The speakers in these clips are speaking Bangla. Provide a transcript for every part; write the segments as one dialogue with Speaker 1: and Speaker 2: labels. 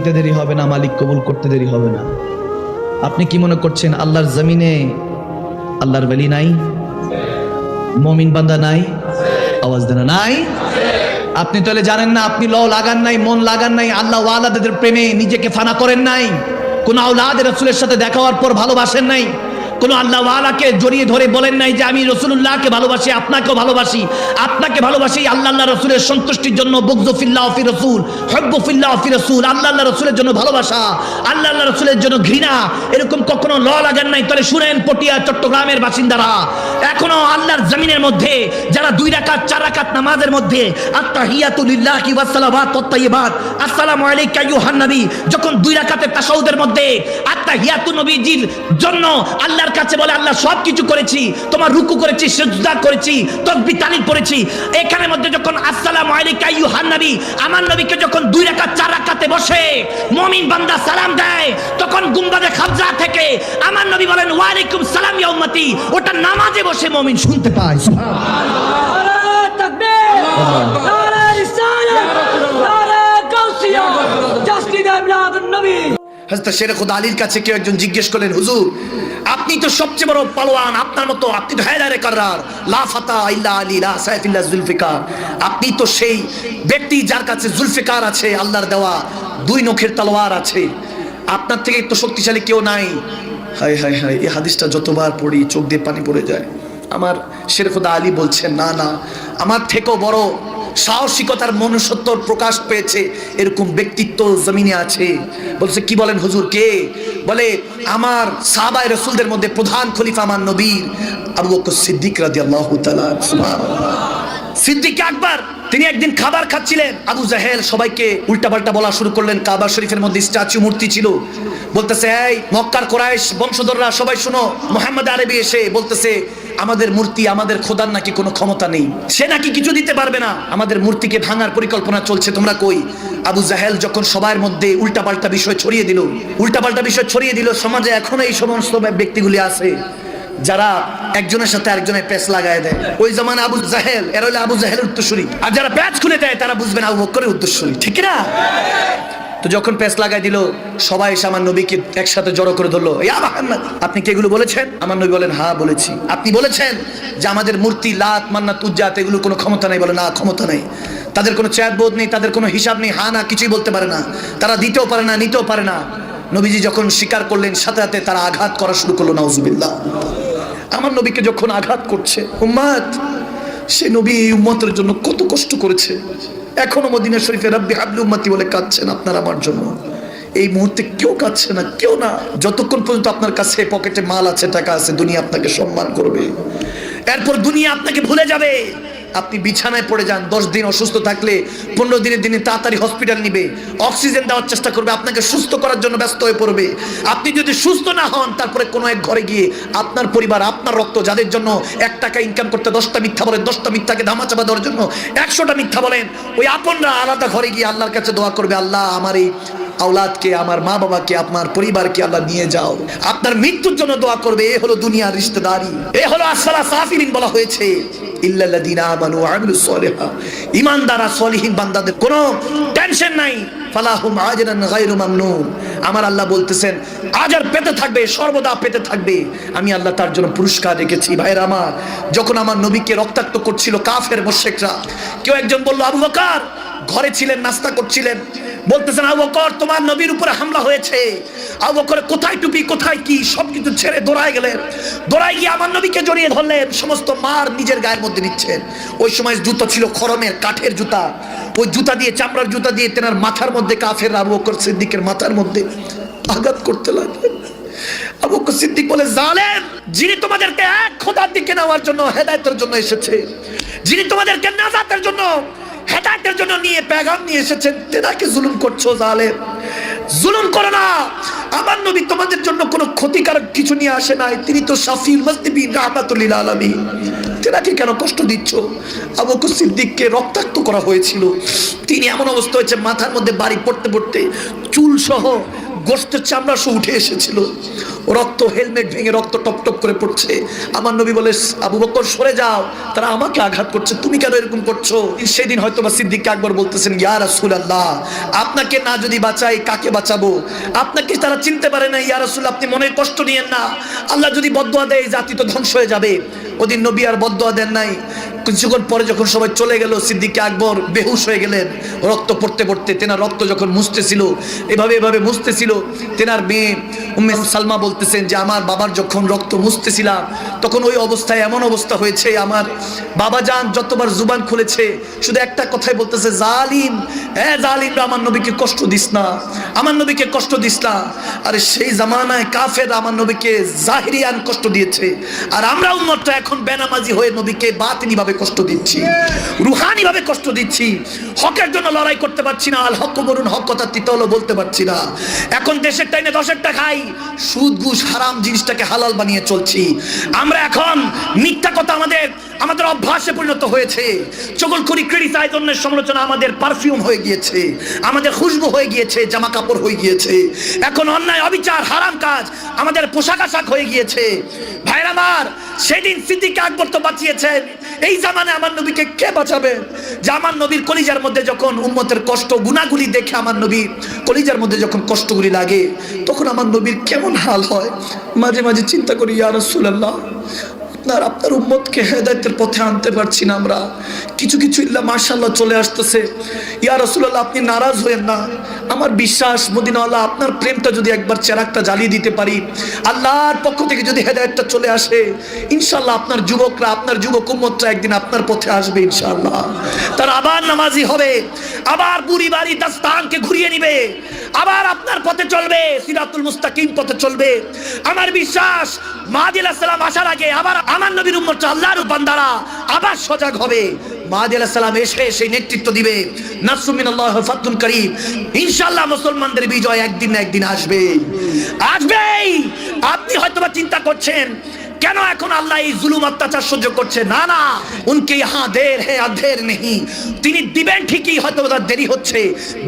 Speaker 1: নিতে দেরি হবে না, মালিক কবুল করতে দেরি হবে না। আপনি কি মনে করছেন আল্লাহর জমিনে আল্লাহর ওলি নাই, মুমিন বান্দা নাই? আওয়াজ দেন নাই। আপনি তাহলে জানেন না, আপনি ল লাগান নাই, মন লাগান নাই, আল্লাহ ওয়ালাদের প্রেমে নিজেকে ফানা করেন নাই, কোন আওলাদ রাসূলের সাথে দেখা হওয়ার পর ভালোবাসেন নাই, কোন আল্লাহ ওয়ালাকে জড়িয়ে ধরে বলেন নাই যে আমি রাসূলুল্লাহকে ভালোবাসি, আপনাকেও ভালোবাসি, আপনাকে ভালোবাসি আল্লাহ রাসূলের সন্তুষ্টির জন্য। বুগযু ফিল্লাহ ফি রাসূল, হুব্বু ফিল্লাহ ফি রাসূল, আল্লাহ রাসূলের জন্য ভালোবাসা, আল্লাহ রাসূলের জন্য ঘৃণা, এরকম কখনো ল লাগান নাই। তাহলে শুনেন পটিয়া চট্টগ্রামের বাসিন্দারা, এখনো আল্লাহর জমিনের মধ্যে যারা 2 রাকাত 4 রাকাত নামাজের মধ্যে আত্তাহিয়াতু লিল্লাহি ওয়াস সালাওয়াতু ওয়াত তাইয়্যিবাত, আসসালামু আলাইকা আইয়ুহান নবী, যখন 2 রাকাতের তাশাহুদের মধ্যে আত্তাহিয়াতু নবীজির জন্য আল্লাহর কাছে বলে আল্লাহ সব কিছু করেছি, তোমার রুকু করেছি, সিজদা করেছি, তাকবীর তাহলিল পড়েছি, এখানের মধ্যে যখন আসসালামু আলাইকা আইয়ুহান নবী, আমার নবীকে যখন 2 রাকাত 4 রাকাতে বসে মুমিন বান্দা সালাম দেয়, তখন গুম্বাদে খাবজা থেকে আমার নবী বলেন ওয়া আলাইকুম সালাম ইয়া উম্মতি, ওটা নামাজে বসে মুমিন শুনতে পায়। সুবহানাল্লাহ, নারে তাকবীর, নারে রিসালাত, নারে গাউসিয়া, জাস্টিস ইবনে নবী। হযরত শের খুদা আলীর কাছে কেউ একজন জিজ্ঞেস করলেন, হুজুর আপনি তো সবচেয়ে বড় পালোয়ান, আপনার মতো আপনি তো হায়দারে কাররার, লা ফাতা ইল্লা আলী লা সাইফ ইল্লা জুলফিকার, আপনি তো সেই ব্যক্তি যার কাছে জুলফিকার আছে, আল্লাহর দেওয়া 2 নখের তলোয়ার আছে, আপনার থেকে তো শক্তিশালী কেউ নাই। হায় হায় হায়, এই হাদিসটা যতবার পড়ি চোখ দিয়ে পানি পড়ে যায়। আমার শের খুদা আলী বলছেন, না না, আমার থেকেও বড় সাহসিকতার মনুষ্যত্বর প্রকাশ পেয়েছে এরকম ব্যক্তিত্ব জমিনে আছে। বলছে কি বলেন হুজুর, কে? বলে আমার সাহাবায়ে রাসূলদের মধ্যে প্রধান খলিফা আমার নবীর আবু বকর সিদ্দিক রাদিয়াল্লাহু তাআলা। সুবহানাল্লাহ, সিদ্দিক আকবর, তিনি একদিন খাবার খাচ্ছিলেন, আবু জাহেল সবাইকে উল্টাপাল্টা বলা শুরু করলেন। কাবা শরীফের মধ্যে স্ট্যাচু মূর্তি ছিল, বলতেছে এই মক্কার কুরাইশ বংশধররা সবাই শুনো, মুহাম্মদ আরবি এসে বলতেছে আমাদের মূর্তি, আমাদের খোদার নাকি কোনো ক্ষমতা নেই, সে নাকি কিছু দিতে পারবে না, আমাদের মূর্তিকে ভাঙার পরিকল্পনা চলছে, তোমরা কই? আবু জাহেল যখন সবার মধ্যে উল্টাপাল্টা বিষয় ছড়িয়ে দিল, সমাজে এখনো এই সমস্ত ব্যক্তিগুলি আছে যারা একজনের সাথে আরেকজনের প্যাচ লাগায় দেয়। ওই জামানে আবু জাহেল, এরা হলো আবু জাহেলের উত্তরসূরি, আর যারা প্যাচ খুলে দেয় তারা বুঝবেন আবু বকরের উত্তরসূরি, ঠিক না? তো যখন প্যাচ লাগাই দিল, সবাই এসে আমার নবীকে একসাথে জড়ো করে ধরলো, ইয়া মুহাম্মদ আপনি কি এগুলো বলেছেন? আমার নবী বলেন হ্যাঁ বলেছি। আপনি বলেছেন যে আমাদের মূর্তি লাত মান্নাত উজ্জাত এগুলো কোনো ক্ষমতা নেই? বলে না, ক্ষমতা নেই, তাদের কোনো চেয়ারবোধ নেই, তাদের কোনো হিসাব নেই, হ্যাঁ না কিছুই বলতে পারে না, তারা দিতেও পারে না, নিতেও পারে না। নবীজি যখন স্বীকার করলেন, সাথে সাথে তারা আঘাত করা শুরু করলো, নাউজুবিল্লাহ। আমার নবীকে যখন আঘাত করছে উম্মত, সে নবী এই উম্মতের জন্য কত কষ্ট করেছে, এখনো মদিনা শরীফে রাব্বি হাবলি উম্মতি বলে কাঁদছেন আপনার আমার জন্য। এই মুহূর্তে কেউ কাঁদছে না, কেউ না, যতক্ষণ পর্যন্ত আপনার কাছে পকেটে মাল আছে, টাকা আছে, দুনিয়া আপনাকে সম্মান করবে, এরপর দুনিয়া আপনাকে ভুলে যাবে। আপনি বিছানায় পড়ে যান, 10 দিন অসুস্থ থাকলে 15 দিনের দিনে তাড়াতাড়ি হসপিটাল নিবে, অক্সিজেন দেওয়ার চেষ্টা করবে, আপনাকে সুস্থ করার জন্য ব্যস্ত হয়ে পড়বে। আপনি যদি সুস্থ না হন, তারপরে কোনো এক ঘরে গিয়ে আপনার পরিবার, আপনার রক্ত, যাদের জন্য 1 টাকা ইনকাম করতে 10টা মিথ্যা বলেন, 10টা মিথ্যাকে ধামাচাপা দেওয়ার জন্য 100টা মিথ্যা বলেন, ওই আপনরা আলাদা ঘরে গিয়ে আল্লাহর কাছে দোয়া করবে, আল্লাহ আমার এই আওলাদকে, আমার মা বাবাকে, আপনার পরিবারকে আল্লাহ নিয়ে যাও, আপনার মৃত্যুর জন্য দোয়া করবে। এ হলো দুনিয়ার রিশতেদারি, এ হলো আসফালা সাফিলিন বলা হয়েছে। ইল্লাল্লাযিনা আমানু ওয়া আমিলুস সলিহাত, ঈমানদার সলিহিন বান্দাদের কোনো টেনশন নাই, ফালাহুম আজরুন গায়রু মামনুন। আমার আল্লাহ বলতেছেন আজর পেতে থাকবে, সর্বদা পেতে থাকবে, আমি আল্লাহ তার জন্য পুরস্কার রেখেছি। ভাইরা আমার, যখন আমার নবীকে রক্তাক্ত করছিল কাফের মুশরিকরা, কেউ একজন বলল আবু বকর, ঘরে ছিলেন, নাস্তা করছিলেন, বলতেছেন আবু বকর তোমার নবীর উপরে হামলা হয়েছে। আবু বকর কোথায় টুপি, কোথায় কি, সবকিছু ছেড়ে দৌড়ায় গেলেন, দৌড়ায় গিয়ে আমার নবীকে জড়িয়ে ধরলেন, সমস্ত মার নিজের গায়ের মধ্যে নিচ্ছেন। ওই সময় জুতা ছিল খরমের কাঠের জুতা, ওই জুতা দিয়ে, চামড়ার জুতা দিয়ে তেনার মাথার মধ্যে, কাফের আবু বকর সিদ্দিকের মাথার মধ্যে আঘাত করতে লাগলেন। আবু বকর সিদ্দিক বলে, জালেম, যিনি তোমাদেরকে এক খোদার দিকে নেওয়ার জন্য, হেদায়েতের জন্য এসেছে, যিনি তোমাদেরকে নাজাতের জন্য, হেদায়েতের জন্য নিয়ে পেগাম নিয়ে এসেছেন, তেনাকে জুলুম করছো। জালেম, জুলুম করো না, আমার নবী তোমাদের জন্য কোনো ক্ষতিকারক কিছু নিয়ে আসে নাই, তিনি তো শাফিউল মুজনিবিন রাহমাতুল লিল আলামিন, তেনাকে কেন কষ্ট দিচ্ছ? আবু বকর সিদ্দিককে রক্তাক্ত করা হয়েছিল, তিনি এমন অবস্থা হয়েছে মাথার মধ্যে বাড়ি পড়তে পড়তে চুল সহ গোশতের চামড়া সব উঠে এসেছিল, রক্ত, হেলমেট ভেঙে রক্ত টপ টপ করে পড়ছে। আমার নবী বলে, আবু বকর সরে যাও, তারা আমাকে আঘাত করছে, তুমি কেন এরকম করছো? সেদিন হয়তো বা সিদ্দিক আকবর বলতেছেন, ইয়া রাসূলুল্লাহ, আপনাকে না যদি বাঁচাই কাকে বাঁচাবো? আপনাকে তারা চিনতে পারে না, ইয়া রাসূল আপনি মনের কষ্ট নিয়েন না, আল্লাহ যদি বদদুয়া দেয় জাতি তো ধ্বংস হয়ে যাবে। ওদিন নবী আর বদদুয়া দেন নাই। কিছুক্ষণ পরে যখন সবাই চলে গেল, সিদ্দিক আকবর বেহুশ হয়ে গেলেন, রক্ত পড়তে পড়তে। তেনার রক্ত যখন মুছতেছিল, এভাবে এভাবে মুছতেছিল, তেনার মেয়ে উম্মে সালমা বলতেছেন যে আমার বাবার যখন রক্ত মুছতেছিলাম তখন ওই অবস্থায় এমন অবস্থা হয়েছে, আমার বাবা জান যতবার জুবান খুলেছে শুধু একটা কথাই বলতেছে, জালিম, হ্যাঁ জালিম, আমার নবীকে কষ্ট দিস না, আমার নবীকে কষ্ট দিস না। আরে সেই জামানায় কাফের আমার নবীকে জাহিরিয়ান কষ্ট দিয়েছে, আর আমরা উম্মতটা এখন বেনামাজি হয়ে নবীকে বাতিনি ভাবে কষ্ট দিচ্ছি, রুহানি ভাবে কষ্ট দিচ্ছি। হকের জন্য লড়াই করতে পারছি না, আল হক বলুন, হক কথা তিতা হলো বলতে পারছি না। এখন দেশের টাইনে দশেরটা খাই, সুদ ঘুষ হারাম জিনিসটাকে হালাল বানিয়ে চলছি। আমরা এখন মিথ্যা কথা আমাদের অভ্যাসে পরিণত হয়েছে। চগলখড়ি, ক্রিটিসাইজ, অন্যের সমালোচনা আমাদের পারফিউম হয়ে গিয়েছে, আমাদের খুশবু হয়ে গিয়েছে, জামা কাপড় হয়ে গিয়েছে। এখন অন্যায়, অবিচার, হারাম কাজ আমাদের পোশাক আশাক হয়ে গিয়েছে। ভাইরা আমার, সেদিন সিদ্দিক আকবর তো বাঁচিয়েছেন, এই জামানে আমার নবীকে কে বাঁচাবে? যে আমার নবীর কলিজার মধ্যে যখন উম্মতের কষ্ট গুনাহগুলি দেখে আমার নবীর কলিজার মধ্যে যখন কষ্টগুলি লাগে, তখন আমার নবীর কেমন হাল হয়। মাঝে মাঝে চিন্তা করি, ইয়া রাসূলুল্লাহ, আপনার উম্মতকে হেদায়েতের পথে আনতে পারছি না আমরা। কিছু কিছু ইল্লা মাশাআল্লাহ চলে আসতেছে। ইয়া রাসূলুল্লাহ, আপনি নারাজ হয়েন না, আমার বিশ্বাস মদিনাওয়ালা আপনার প্রেমটা যদি একবার চেরাগটা জ্বালিয়ে দিতে পারি, আল্লাহর পক্ষ থেকে যদি হেদায়েতটা চলে আসে, ইনশাআল্লাহ আপনার যুবকরা, আপনার যুবক উম্মতরা একদিন আপনার পথে আসবে ইনশাআল্লাহ। তারা আবার নামাজি হবে, আবার বুড়ি বাড়ি দাস্তানকে ঘুরিয়ে নিবে, আবার আপনার পথে চলবে, সিরাতুল মুস্তাকিম পথে চলবে। আমার বিশ্বাস মাহদী আলাইহিস সালাম আসার আগে আবার আমার নবীর উম্মত আল্লাহর বান্দারা আবার সজাগ হবে। মাহদী আলাইহিস সালাম এসে সেই নেতৃত্ব দিবে, নাসরুম মিনাল্লাহি ওয়া ফাতহুন করিম। ইনশাআল্লাহ মুসলমানদের বিজয় একদিন না একদিন আসবে, আসবেই। আপনি হয়তোবা চিন্তা করছেন কেন এখন আল্লাহ এই জুলুম অত্যাচার সহ্য করছে? না না, উনকে ইহা দের হে আধের নেই, তিনি দিবেন ঠিকই, হয়তো দেরি হচ্ছে,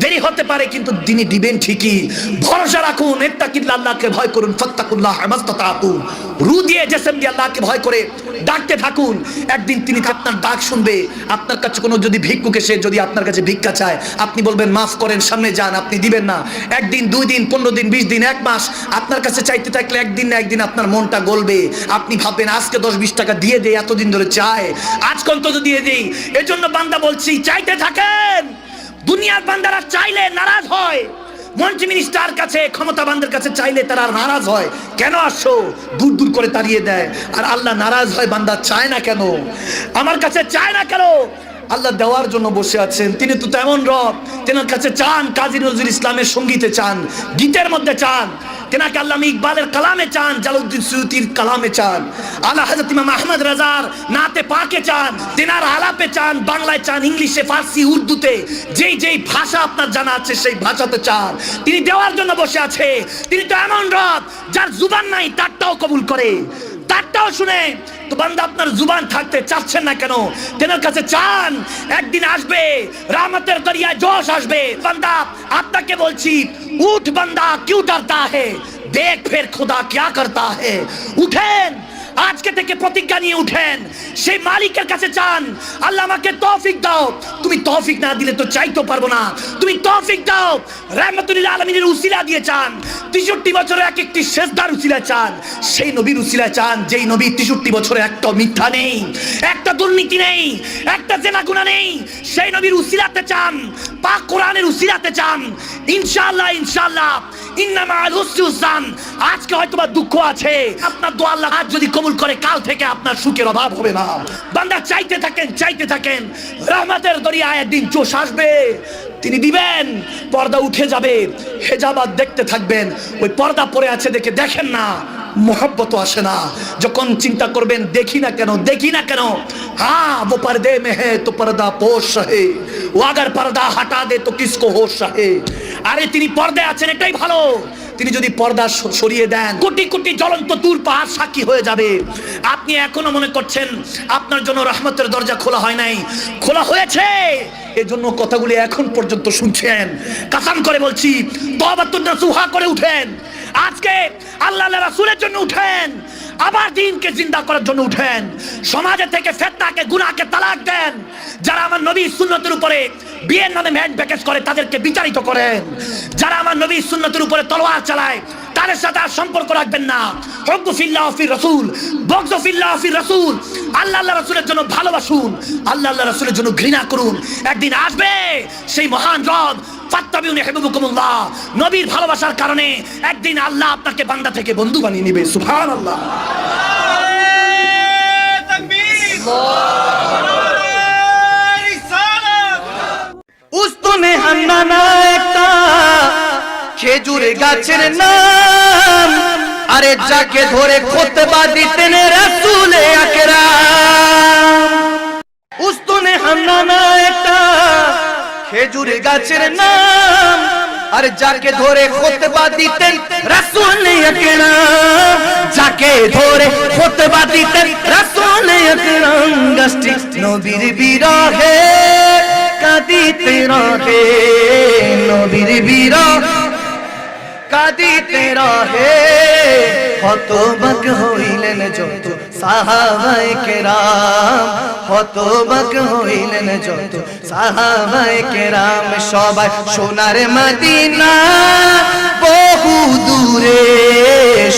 Speaker 1: দেরি হতে পারে, কিন্তু তিনি দিবেন ঠিকই। ভরসা রাখুন, ইত্তাকিল্লাহ, আল্লাহকে ভয় করুন, ফাত্তাকুল্লাহ মাসতাতাতু, রু দিয়ে জিসম দিয়ে আল্লাহকে ভয় করে ডাকতে থাকুন। একদিন তিনি আপনার ডাক শুনবে। আপনার কাছে কোনো যদি ভিক্ষুক এসে যদি আপনার কাছে ভিক্ষা চায়, আপনি বলবেন মাফ করেন, সামনে যান, আপনি দিবেন না। একদিন, 2 দিন, 15 দিন, 20 দিন, 1 মাস আপনার কাছে চাইতে থাকলে একদিন না একদিন আপনার মনটা গলবে। আপনি ভাববেন আজকে 10-20 টাকা দিয়ে দেই, এতদিন ধরে চায়, আজকে অন্তত দিয়ে দেই। এজন্য বান্দা বলছি, চাইতে থাকেন। দুনিয়ার বান্দারা চাইলে নারাজ হয়, মন্ত্রী মিনিস্টার কাছে, ক্ষমতাবানদের কাছে চাইলে তারা নারাজ হয়, কেন আসছো, দূর দূর করে তাড়িয়ে দেয়। আর আল্লাহ নারাজ হয়, বান্দা চায় না কেন, আমার কাছে চায় না কেন? আল্লাহ দেওয়ার জন্য বসে আছেন। তিনি তো তেমন রব, তেনার কাছে চান, কাজী নজরুল ইসলামের সঙ্গীতে চান, গীতের মধ্যে চান, তেনাকে আল্লামা ইকবালের কালামে চান, জালালউদ্দিন সুয়ুতির কালামে চান, আলা হযরত ইমাম আহমদ রাজার নাতে পাকে চান, তেনার আলাপে চান, বাংলায় চান, ইংলিশে, ফার্সি, উর্দুতে, যেই যেই ভাষা আপনার জানা আছে সেই ভাষাতে চান। তিনি দেওয়ার জন্য বসে আছে। তিনি তো এমন রব যার জুবান নাই তারটাও কবুল করে, তারটাও শুনে। তো বান্দা আপনার জুবান থাকতে চাচ্ছেন না কেন? তেনার কাছে চান, একদিন আসবে, রহমতের দরিয়ায় জোশ আসবে। বান্দা আপনাকে বলছি, উঠ বান্দা, क्यों डरता है, देख फिर खुदा क्या करता है। উঠেন, আজকে থেকে প্রতিজ্ঞা নিয়ে উঠেন, সেই মালিকের কাছে চান, আল্লাহ আমাকে তৌফিক দাও। তুমি তৌফিক না দিলে তো চাইতে পারবো না, তুমি তৌফিক দাও। রাহমাতুল লিল আলামিনের উসিলা দিয়ে চান, 63 বছরে এক একটি সেজদার উসিলা চান, সেই নবীর উসিলা চান, যেই নবী 63 বছরে একটা মিথ্যা নেই, একটা দুর্নীতি নেই, একটা জেনা গুনাহ নেই, সেই নবীর উসিলাতে চান, পাক কোরআনের উসিলাতে চান। ইনশাআল্লাহ, ইনশাআল্লাহ, ইন্না মাআল উসরি ইউসরান। আজকে হয়তোবা দুঃখ আছে, আপনার দোয়া আল্লাহ আজ যদি কবুল করে, কাল থেকে আপনার সুখের অভাব হবে না। বান্দা চাইতে থাকেন, চাইতে থাকেন, রহমতের দরিয়ায় একদিন জোশ আসবে, তিনি দিবেন, পর্দা উঠে যাবে, হেজাবাত দেখতে থাকবেন। ওই পর্দা পড়ে আছে দেখে দেখেন না, मोहब्बत আসে না। যখন চিন্তা করবেন দেখি না কেন, দেখি না কেন, हाँ वो पर्दे में है तो पर्दा पोश रहे, वो अगर पर्दा हटा दे तो किसको होश रहे। আরে তিনি পর্দায় আছেন, এটাই ভালো। তিনি যদি পর্দা সরিয়ে দেন, কোটি কোটি জ্বলন্ত দূর পাহাড় সাক্ষী হয়ে যাবে। আপনি এখনো মনে করছেন আপনার জন্য রহমতের দরজা খোলা হয় নাই, খোলা হয়েছে। এজন্য কথাগুলি এখন পর্যন্ত শুনছেন। কাসাম করে বলছি, তওবাতুন নাসুহা করে উঠেন। আজকে আল্লাহ রাসূলের জন্য উঠেন, আবার দ্বীনকে জিন্দা করার জন্য উঠেন। সমাজে থেকে ফিতনাকে, গুনাহকে তালাক দেন। যারা আমার নবীর সুন্নতের উপরে বিয়ের নামে ম্যাচ প্যাকেজ করে তাদেরকে বিচারিত করেন। যারা আমার নবীর সুন্নতের উপরে তলোয়ার চালায় তাদের সাথে আর সম্পর্ক রাখবেন না। হুব্বু ফিল্লাহ ফির রাসূল, বুগযু ফিল্লাহ ফির রাসূল। আল্লাহ রাসূলের জন্য ভালোবাসুন, আল্লাহ রাসূলের জন্য ঘৃণা করুন। একদিন আসবে সেই মহান রব, ফাত্তাবিউনি ইউহিব্বুকুমুল্লাহ। নবীর ভালোবাসার কারণে একদিন আল্লাহ আপনাকে বান্দা থেকে বন্ধু বানিয়ে নেবে। সুবহানাল্লাহ।
Speaker 2: উস্তনে হান্নানা একটা খেজুর গাছের নাম, আরে যাকে ধরে খুতবা দিতেন রাসূলে আকরাম। উস্তনে হান্নানা একটা খেজুর গাছের নাম, আরে যাকে ধরে খুতবা দিতেন রাসূলে আকরাম। যাকে ধরে খুতবা দিতেন রাসূলে আকরাম। গাছটি নবীর বিরহে কাঁদিতে রহে, নবীর বিরহ কাঁদিতে রহে। হতবাক হইলেন যত সাহাবায়ে কেরাম, হতবাক হইলেন যত সাহাবায়ে কেরাম। সবাই সোনার মদিনা বহু দূরে,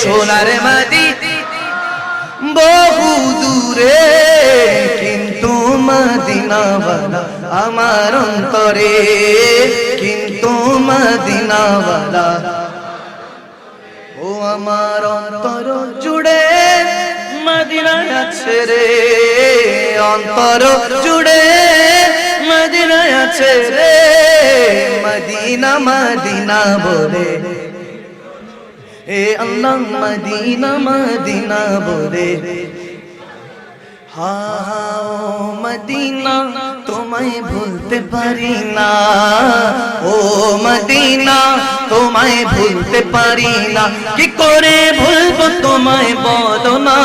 Speaker 2: সোনার মদিনা বহু দূরে, কিন্তু মদিনাওয়ালা আমার অন্তরে, কিন্তু মদিনাওয়ালা। ও আমার অন্তর জুড়ে মদিনা আছে রে, অন্তর জুড়ে মদিনা আছে রে। মদিনা মদিনা বলে এ আল্লাহ, মদিনা মদিনা বলে। হা মদিনা তোমায় ভুলতে পারি না, ও মদিনা তোমায় ভুলতে পারি না। কি করে ভুলবো তোমায় বলো না,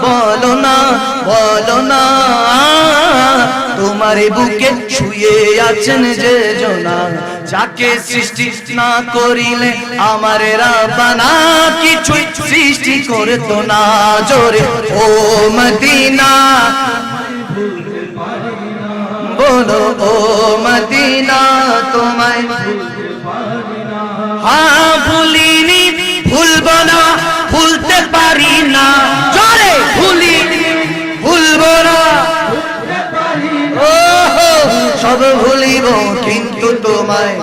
Speaker 2: বলো না, বলো না। তোমার বুকে শুয়ে আছেন যে জনা, যাকে সৃষ্টি না করিলে আমার রাব্বানা কিছুই সৃষ্টি করতো না। জোরে ও মদিনা বলো, ও মদিনা তোমায় হ্যাঁ ভুলিনি, ভুলবো না, ভুলতে পারি না। জোরে ভুলিনি, ভুলবো না, সব ভুলিব কিন্তু তোমায়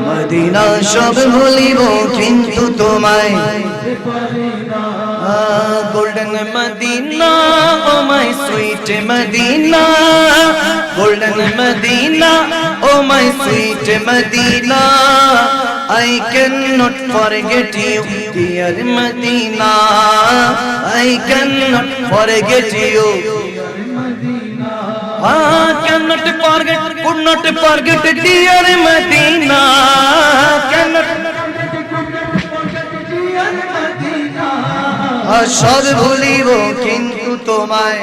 Speaker 2: মদিনা, সব ভুলিব কিন্তু তোমায়। Golden Medina oh my sweet Medina, golden Medina oh my sweet Medina. I cannot forget you, dear Medina. I cannot forget you. I cannot forget, could not forget, dear Medina. Cannot সব ভুলিব কিন্তু তোমায়,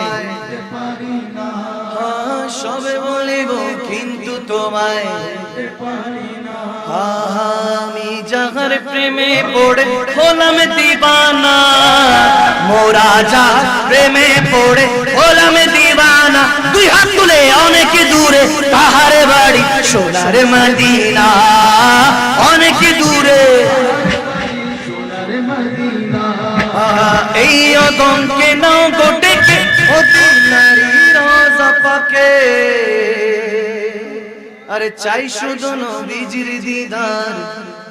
Speaker 2: সব ভুলিব কিন্তু তোমায়। আমি যাহার প্রেমে পড়ে হলাম দিবানা, মোরা যাহার প্রেমে পড়ে হলাম দিবানা। দুই হাত তুলে অনেক দূরে তাহার বাড়ি সোনার মদিনা, অনেক দূরে এই অগমকে নাও গোটেকে মদিনারি রোজা পাকে। আরে চাই শুধু নবীজির দিদার,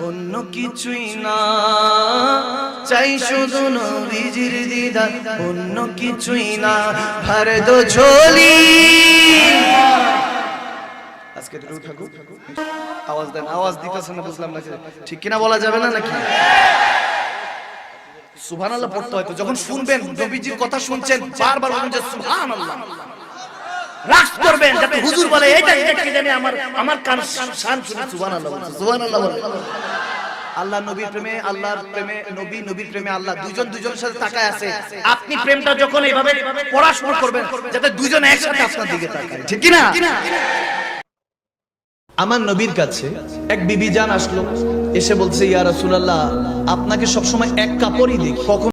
Speaker 2: অন্য কিছুই না। চাই শুধু নবীজির দিদার, অন্য কিছুই না। ভর দো ঝোলি। আজকে দুটো থাকুক, আওয়াজ দেন। আওয়াজ দিতেছেন না, বুঝলাম না ঠিক কিনা, বলা যাবে না নাকি? সুবহানাল্লাহ পড়তে হয় তো। যখন শুনবেন নবীজির কথা শুনছেন, বারবার বলবেন যে সুবহানাল্লাহ। রাগ করবেন যাতে হুজুর বলে এইটা কি জানি আমার কান শান শুনে সুবহানাল্লাহ, সুবহানাল্লাহ বলে। আল্লাহ নবীর প্রেমে, আল্লাহর প্রেমে নবী, নবীর প্রেমে আল্লাহ, দুইজন দুইজনের সাথে তাকায় আছে। আপনি প্রেমটা যখন এইভাবে পড়াশোনা করবেন যাতে দুইজন একসাথে আপনার দিকে তাকায়, ঠিক কি না?
Speaker 1: আমার নবীর কাছে এক বিবি জান আসলো, এসে বলছে ইয়া রাসূলুল্লাহ আপনাকে সবসময় এক কাপড়ই দেখি, কখন